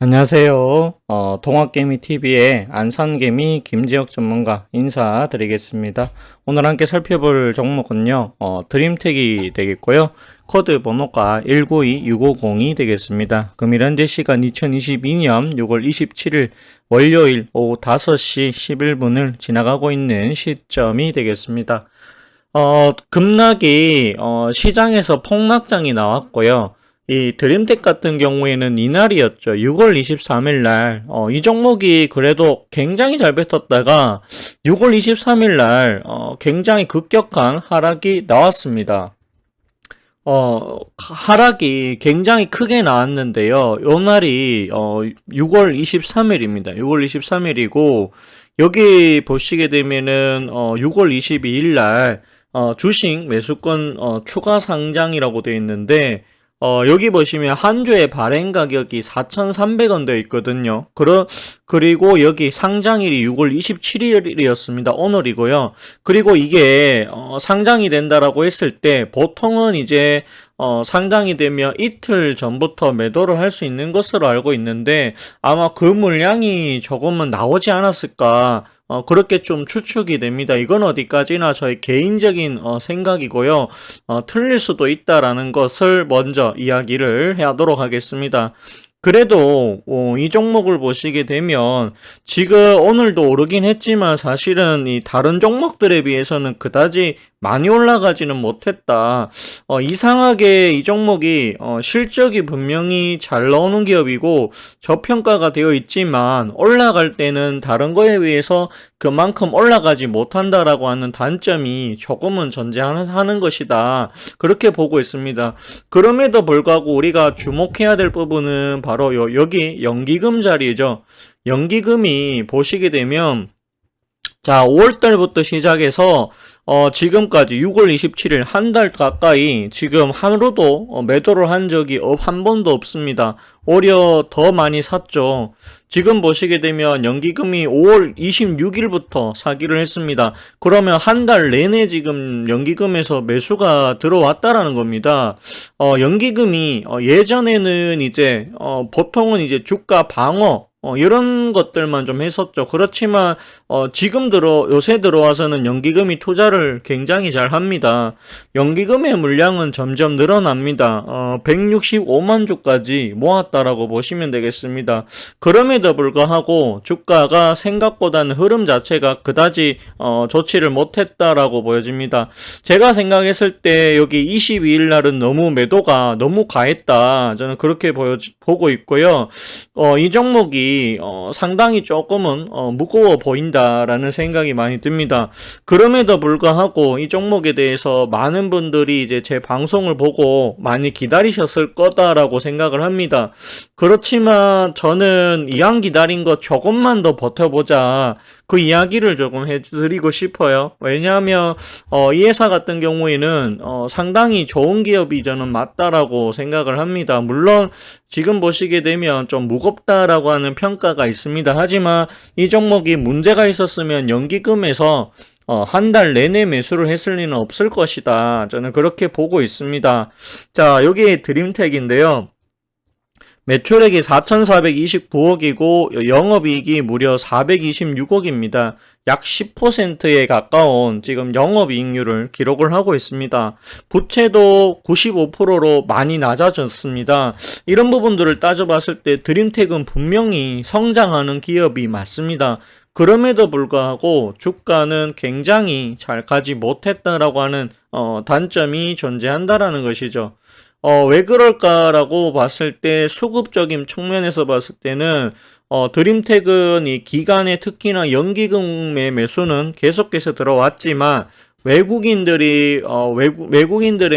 안녕하세요. 동학개미TV의 안산개미 김지혁 전문가 인사드리겠습니다. 오늘 함께 살펴볼 종목은요, 드림텍이 되겠고요. 코드 번호가 192650이 되겠습니다. 금일 현재 시간 2022년 6월 27일 월요일 오후 5시 11분을 지나가고 있는 시점이 되겠습니다. 급락이, 시장에서 폭락장이 나왔고요. 이 드림텍 같은 경우에는 이날이었죠. 6월 23일 날, 이 종목이 그래도 굉장히 잘 뱉었다가 6월 23일 날, 굉장히 급격한 하락이 나왔습니다. 하락이 굉장히 크게 나왔는데요. 요 날이, 6월 23일입니다. 6월 23일이고, 여기 보시게 되면은, 6월 22일 날, 주식 매수권, 추가 상장이라고 되어 있는데, 여기 보시면 한 주의 발행 가격이 4,300원 되어 있거든요. 그리고 여기 상장일이 6월 27일이었습니다. 오늘이고요. 그리고 이게, 상장이 된다라고 했을 때, 보통은 이제, 상장이 되면 이틀 전부터 매도를 할 수 있는 것으로 알고 있는데, 아마 그 물량이 조금은 나오지 않았을까, 그렇게 좀 추측이 됩니다. 이건 어디까지나 저의 개인적인 생각이고요. 틀릴 수도 있다라는 것을 먼저 이야기를 하도록 하겠습니다. 그래도 이 종목을 보시게 되면 지금 오늘도 오르긴 했지만 사실은 이 다른 종목들에 비해서는 그다지 많이 올라가지는 못했다. 이상하게 이 종목이 실적이 분명히 잘 나오는 기업이고 저평가가 되어 있지만 올라갈 때는 다른 거에 비해서 그만큼 올라가지 못한다라고 하는 단점이 조금은 존재하는 것이다. 그렇게 보고 있습니다. 그럼에도 불구하고 우리가 주목해야 될 부분은 바로 여기 연기금 자리죠. 연기금이 보시게 되면 자, 5월달부터 시작해서 지금까지 6월 27일 한 달 가까이 지금 하루도 매도를 한 적이 한 번도 없습니다. 오히려 더 많이 샀죠. 지금 보시게 되면 연기금이 5월 26일부터 사기를 했습니다. 그러면 한 달 내내 지금 연기금에서 매수가 들어왔다라는 겁니다. 연기금이 예전에는 이제 보통은 이제 주가 방어 이런 것들만 좀 했었죠. 그렇지만 지금 요새 들어와서는 연기금이 투자를 굉장히 잘 합니다. 연기금의 물량은 점점 늘어납니다. 165만 주까지 모았다라고 보시면 되겠습니다. 그럼에도 불구하고 주가가 생각보다는 흐름 자체가 그다지 좋지를 못했다라고 보여집니다. 제가 생각했을 때 여기 22일 날은 너무 매도가 너무 과했다. 저는 그렇게 보고 있고요. 이 종목이 상당히 조금은 무거워 보인다라는 생각이 많이 듭니다. 그럼에도 불구하고 이 종목에 대해서 많은 분들이 이제 제 방송을 보고 많이 기다리셨을 거다라고 생각을 합니다. 그렇지만 저는 이왕 기다린 거 조금만 더 버텨보자. 그 이야기를 조금 해드리고 싶어요. 왜냐하면 이 회사 같은 경우에는 상당히 좋은 기업이 저는 맞다라고 생각을 합니다. 물론 지금 보시게 되면 좀 무겁다라고 하는 평가가 있습니다. 하지만 이 종목이 문제가 있었으면 연기금에서 한 달 내내 매수를 했을 리는 없을 것이다. 저는 그렇게 보고 있습니다. 자, 여기 드림텍인데요. 매출액이 4,429억이고 영업이익이 무려 426억입니다. 약 10%에 가까운 지금 영업이익률을 기록을 하고 있습니다. 부채도 95%로 많이 낮아졌습니다. 이런 부분들을 따져봤을 때 드림텍은 분명히 성장하는 기업이 맞습니다. 그럼에도 불구하고 주가는 굉장히 잘 가지 못했다라고 하는 단점이 존재한다라는 것이죠. 왜 그럴까라고 봤을 때 수급적인 측면에서 봤을 때는 드림텍은 이 기간에 특히나 연기금의 매수는 계속해서 들어왔지만 외국인들의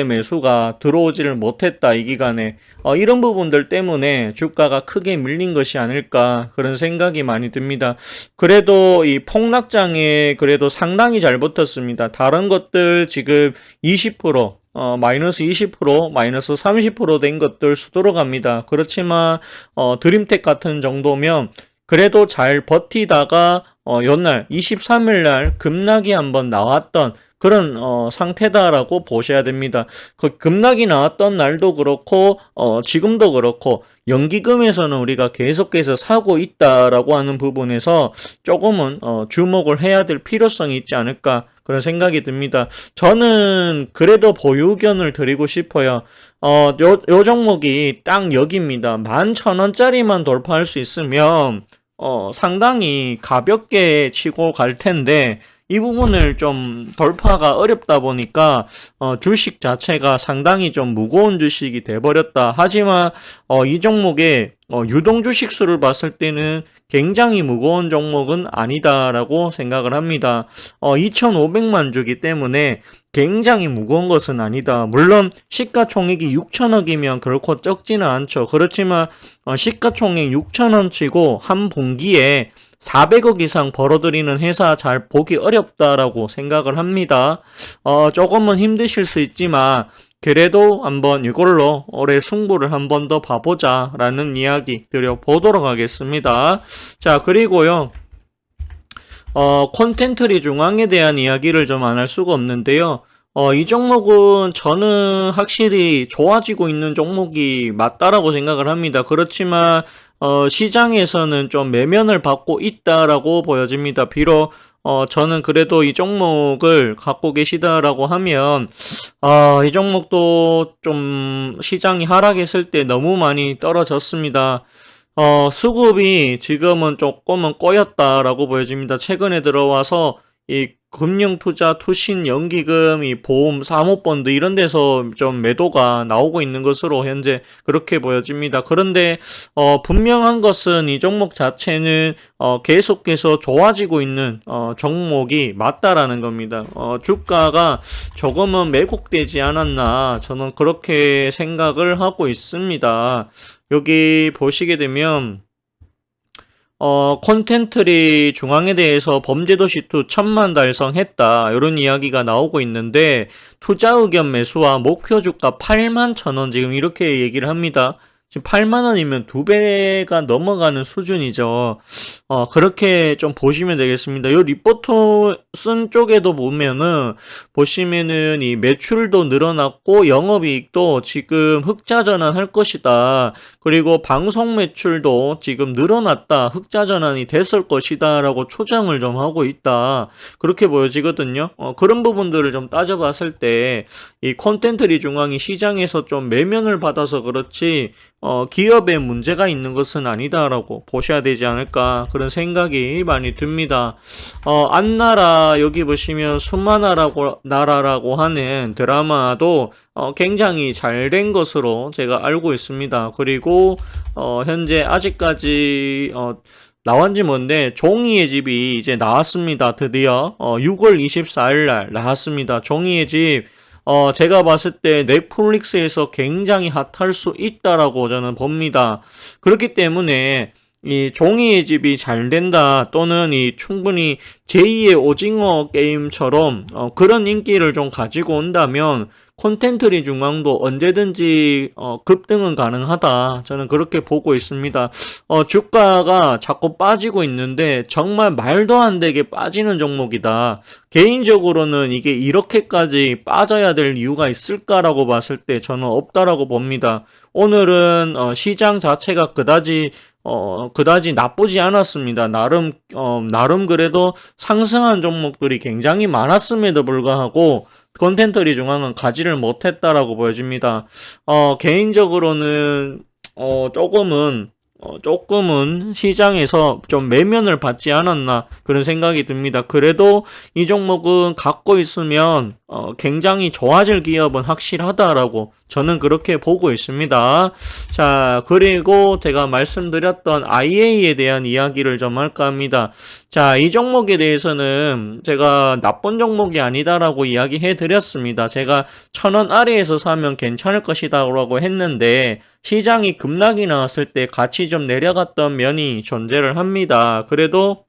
매수가 들어오지를 못했다 이 기간에 이런 부분들 때문에 주가가 크게 밀린 것이 아닐까 그런 생각이 많이 듭니다. 그래도 이 폭락장에 그래도 상당히 잘 붙었습니다. 다른 것들 지금 20% 마이너스 20%, 마이너스 30% 된 것들 수두로 갑니다. 그렇지만, 드림텍 같은 정도면 그래도 잘 버티다가 요날 23일날 급락이 한번 나왔던 그런 상태다라고 보셔야 됩니다. 그 급락이 나왔던 날도 그렇고 지금도 그렇고 연기금에서는 우리가 계속해서 사고 있다라고 하는 부분에서 조금은 주목을 해야 될 필요성이 있지 않을까 그런 생각이 듭니다. 저는 그래도 보유 의견을 드리고 싶어요. 요 종목이 딱 여기입니다. 11,000원짜리만 돌파할 수 있으면 상당히 가볍게 치고 갈 텐데, 이 부분을 좀 돌파가 어렵다 보니까, 주식 자체가 상당히 좀 무거운 주식이 돼버렸다. 하지만, 이 종목의, 유동 주식 수를 봤을 때는 굉장히 무거운 종목은 아니다라고 생각을 합니다. 2,500만 주기 때문에 굉장히 무거운 것은 아니다. 물론 시가총액이 6천억이면 결코 적지는 않죠. 그렇지만 시가총액 6천원 치고 한 분기에 400억 이상 벌어들이는 회사 잘 보기 어렵다라고 생각을 합니다. 조금은 힘드실 수 있지만 그래도 한번 이걸로 올해 승부를 한 번 더 봐보자 라는 이야기 드려보도록 하겠습니다. 자, 그리고요. 콘텐트리 중앙에 대한 이야기를 좀 안 할 수가 없는데요. 이 종목은 저는 확실히 좋아지고 있는 종목이 맞다라고 생각을 합니다. 그렇지만, 시장에서는 좀 매면을 받고 있다라고 보여집니다. 비록, 저는 그래도 이 종목을 갖고 계시다라고 하면, 이 종목도 좀 시장이 하락했을 때 너무 많이 떨어졌습니다. 수급이 지금은 조금은 꼬였다라고 보여집니다. 최근에 들어와서 이 금융투자, 투신, 연기금, 이 보험, 사모펀드 이런 데서 좀 매도가 나오고 있는 것으로 현재 그렇게 보여집니다. 그런데 분명한 것은 이 종목 자체는 계속해서 좋아지고 있는 종목이 맞다라는 겁니다. 주가가 조금은 매국되지 않았나 저는 그렇게 생각을 하고 있습니다. 여기 보시게 되면 콘텐트리 중앙에 대해서 범죄도시2 1000만 달성했다 이런 이야기가 나오고 있는데 투자 의견 매수와 목표 주가 81,000원 지금 이렇게 얘기를 합니다. 지금 8만원이면 2배가 넘어가는 수준이죠. 그렇게 좀 보시면 되겠습니다. 요 리포트 쓴 쪽에도 보면은, 보시면은 이 매출도 늘어났고, 영업이익도 지금 흑자 전환할 것이다. 그리고 방송 매출도 지금 늘어났다. 흑자 전환이 됐을 것이다. 라고 초장을 좀 하고 있다. 그렇게 보여지거든요. 그런 부분들을 좀 따져봤을 때, 이 콘텐트리 중앙이 시장에서 좀 매면을 받아서 그렇지, 기업에 문제가 있는 것은 아니다라고 보셔야 되지 않을까 그런 생각이 많이 듭니다. 안나라 여기 보시면 나라라고 하는 드라마도 굉장히 잘 된 것으로 제가 알고 있습니다. 그리고 현재 아직까지 나온지 뭔데 종이의 집이 이제 나왔습니다. 드디어 6월 24일 날 나왔습니다. 종이의 집 제가 봤을 때 넷플릭스에서 굉장히 핫할 수 있다라고 저는 봅니다. 그렇기 때문에 이 종이의 집이 잘 된다 또는 이 충분히 제2의 오징어 게임처럼 그런 인기를 좀 가지고 온다면 콘텐트리 중앙도 언제든지 급등은 가능하다. 저는 그렇게 보고 있습니다. 주가가 자꾸 빠지고 있는데 정말 말도 안 되게 빠지는 종목이다. 개인적으로는 이게 이렇게까지 빠져야 될 이유가 있을까라고 봤을 때 저는 없다라고 봅니다. 오늘은 시장 자체가 그다지 나쁘지 않았습니다. 나름 그래도 상승한 종목들이 굉장히 많았음에도 불구하고 콘텐트리 중앙은 가지를 못했다라고 보여집니다. 개인적으로는 조금은 시장에서 좀 매면을 받지 않았나 그런 생각이 듭니다. 그래도 이 종목은 갖고 있으면 굉장히 좋아질 기업은 확실하다라고 저는 그렇게 보고 있습니다. 자, 그리고 제가 말씀드렸던 IA에 대한 이야기를 좀 할까 합니다. 자, 이 종목에 대해서는 제가 나쁜 종목이 아니다라고 이야기해 드렸습니다. 제가 1,000원 아래에서 사면 괜찮을 것이다라고 했는데 시장이 급락이 나왔을 때 같이 좀 내려갔던 면이 존재를 합니다. 그래도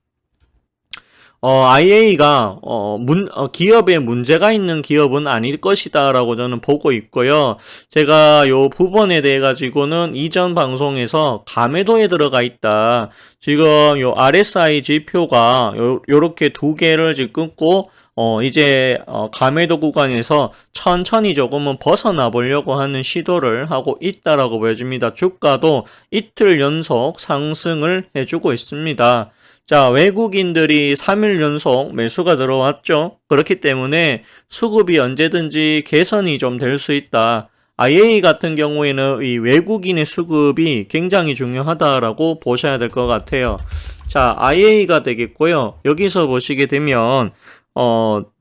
IA가 기업에 문제가 있는 기업은 아닐 것이다라고 저는 보고 있고요. 제가 요 부분에 대해 가지고는 이전 방송에서 감해도에 들어가 있다. 지금 요 RSI 지표가 요렇게 두 개를 지금 끊고 이제 감해도 구간에서 천천히 조금은 벗어나 보려고 하는 시도를 하고 있다라고 보여집니다. 주가도 이틀 연속 상승을 해주고 있습니다. 자, 외국인들이 3일 연속 매수가 들어왔죠. 그렇기 때문에 수급이 언제든지 개선이 좀 될 수 있다. IA 같은 경우에는 이 외국인의 수급이 굉장히 중요하다라고 보셔야 될 것 같아요. 자, IA가 되겠고요. 여기서 보시게 되면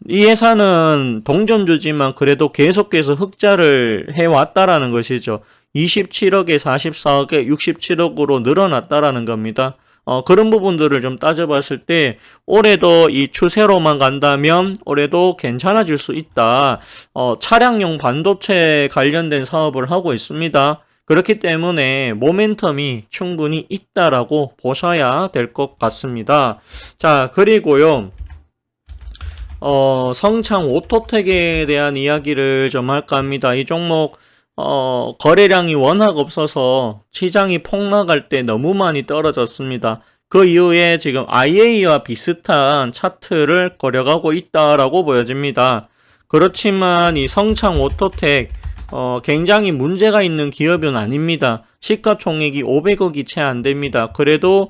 이 회사는 동전주지만 그래도 계속해서 흑자를 해왔다라는 것이죠. 27억에 44억에 67억으로 늘어났다라는 겁니다. 그런 부분들을 좀 따져봤을 때 올해도 이 추세로만 간다면 올해도 괜찮아질 수 있다. 차량용 반도체 관련된 사업을 하고 있습니다. 그렇기 때문에 모멘텀이 충분히 있다라고 보셔야 될 것 같습니다. 자, 그리고요. 성창 오토텍에 대한 이야기를 좀 할까 합니다. 이 종목 거래량이 워낙 없어서 시장이 폭락할 때 너무 많이 떨어졌습니다. 그 이후에 지금 IA와 비슷한 차트를 그려가고 있다라고 보여집니다. 그렇지만 이 성창 오토텍 굉장히 문제가 있는 기업은 아닙니다. 시가총액이 500억이 채 안 됩니다. 그래도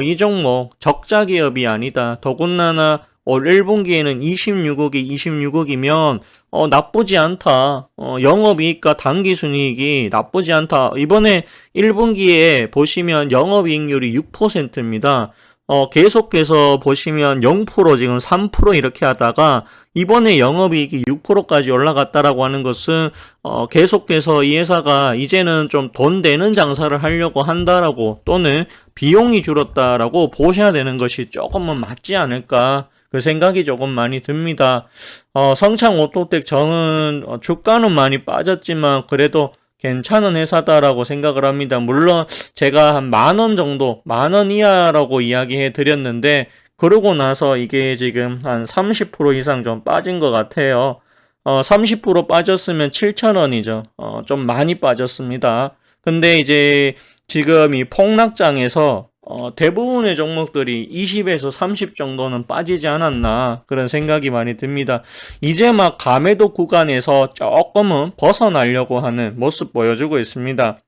이 종목 적자 기업이 아니다. 더군다나 올 1분기에는 26억이면 나쁘지 않다. 영업이익과 당기순이익이 나쁘지 않다. 이번에 1분기에 보시면 영업이익률이 6%입니다. 계속해서 보시면 0% 지금 3% 이렇게 하다가 이번에 영업이익이 6%까지 올라갔다라고 하는 것은 계속해서 이 회사가 이제는 좀 돈 되는 장사를 하려고 한다라고 또는 비용이 줄었다라고 보셔야 되는 것이 조금은 맞지 않을까. 그 생각이 조금 많이 듭니다. 성창 오토텍 저는 주가는 많이 빠졌지만 그래도 괜찮은 회사다라고 생각을 합니다. 물론 제가 한 10,000원 정도, 10,000원 이하라고 이야기해 드렸는데 그러고 나서 이게 지금 한 30% 이상 좀 빠진 것 같아요. 30% 빠졌으면 7,000원이죠. 좀 많이 빠졌습니다. 근데 이제 지금 이 폭락장에서 대부분의 종목들이 20에서 30 정도는 빠지지 않았나 그런 생각이 많이 듭니다. 이제 막 감해도 구간에서 조금은 벗어나려고 하는 모습 보여주고 있습니다.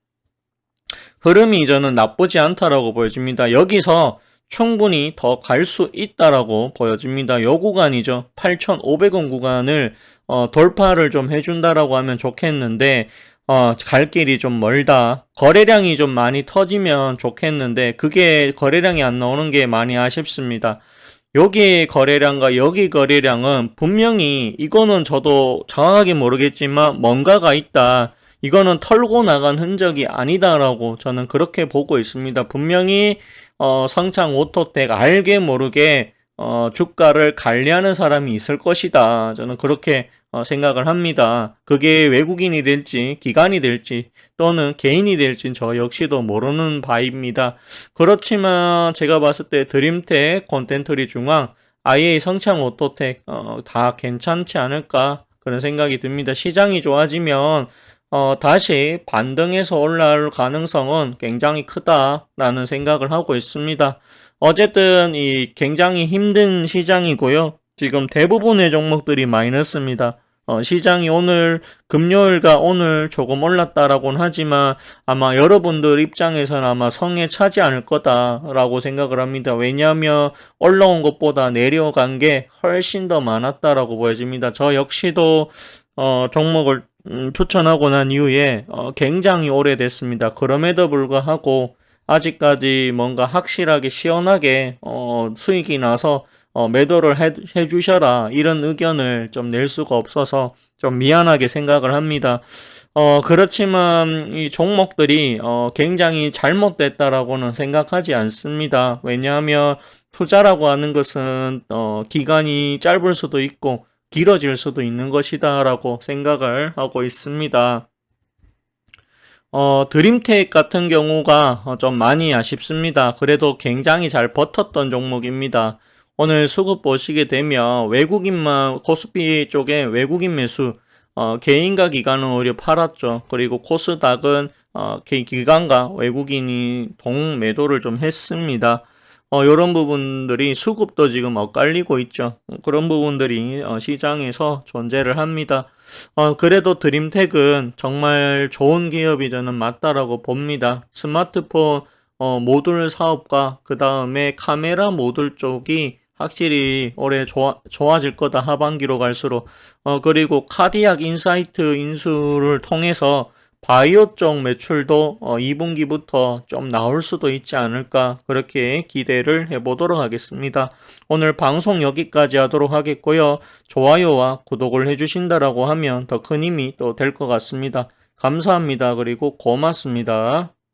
흐름이 저는 나쁘지 않다라고 보여집니다. 여기서 충분히 더 갈 수 있다라고 보여집니다. 요 구간이죠. 8,500원 구간을 돌파를 좀 해준다라고 하면 좋겠는데 갈 길이 좀 멀다. 거래량이 좀 많이 터지면 좋겠는데 그게 거래량이 안 나오는 게 많이 아쉽습니다. 여기 거래량과 여기 거래량은 분명히 이거는 저도 정확하게 모르겠지만 뭔가가 있다. 이거는 털고 나간 흔적이 아니다라고 저는 그렇게 보고 있습니다. 분명히 성창 오토텍 알게 모르게 주가를 관리하는 사람이 있을 것이다. 저는 그렇게 생각을 합니다. 그게 외국인이 될지 기관이 될지 또는 개인이 될지 저 역시도 모르는 바입니다. 그렇지만 제가 봤을 때 드림텍, 콘텐트리 중앙, IA 성창 오토텍 다 괜찮지 않을까 그런 생각이 듭니다. 시장이 좋아지면 다시 반등해서 올라올 가능성은 굉장히 크다라는 생각을 하고 있습니다. 어쨌든 이 굉장히 힘든 시장이고요. 지금 대부분의 종목들이 마이너스입니다. 시장이 오늘 금요일과 오늘 조금 올랐다라고는 하지만 아마 여러분들 입장에서는 아마 성에 차지 않을 거다라고 생각을 합니다. 왜냐하면 올라온 것보다 내려간 게 훨씬 더 많았다라고 보여집니다. 저 역시도 종목을 추천하고 난 이후에 굉장히 오래됐습니다. 그럼에도 불구하고 아직까지 뭔가 확실하게 시원하게 수익이 나서 매도를 해주셔라 이런 의견을 좀 낼 수가 없어서 좀 미안하게 생각을 합니다. 그렇지만 이 종목들이 굉장히 잘못됐다라고는 생각하지 않습니다. 왜냐하면 투자라고 하는 것은 기간이 짧을 수도 있고 길어질 수도 있는 것이다 라고 생각을 하고 있습니다. 드림텍 같은 경우가 좀 많이 아쉽습니다. 그래도 굉장히 잘 버텼던 종목입니다. 오늘 수급 보시게 되면 외국인만 코스피 쪽에 외국인 매수 개인과 기관은 오히려 팔았죠. 그리고 코스닥은 기관과 외국인이 동매도를 좀 했습니다. 이런 부분들이 수급도 지금 엇갈리고 있죠. 그런 부분들이 시장에서 존재를 합니다. 그래도 드림텍은 정말 좋은 기업이 저는 맞다라고 봅니다. 스마트폰 모듈 사업과 그 다음에 카메라 모듈 쪽이 확실히 올해 좋아질 거다. 하반기로 갈수록. 그리고 카디악 인사이트 인수를 통해서 바이오 쪽 매출도 2분기부터 좀 나올 수도 있지 않을까, 그렇게 기대를 해보도록 하겠습니다. 오늘 방송 여기까지 하도록 하겠고요. 좋아요와 구독을 해주신다라고 하면 더 큰 힘이 또 될 것 같습니다. 감사합니다. 그리고 고맙습니다.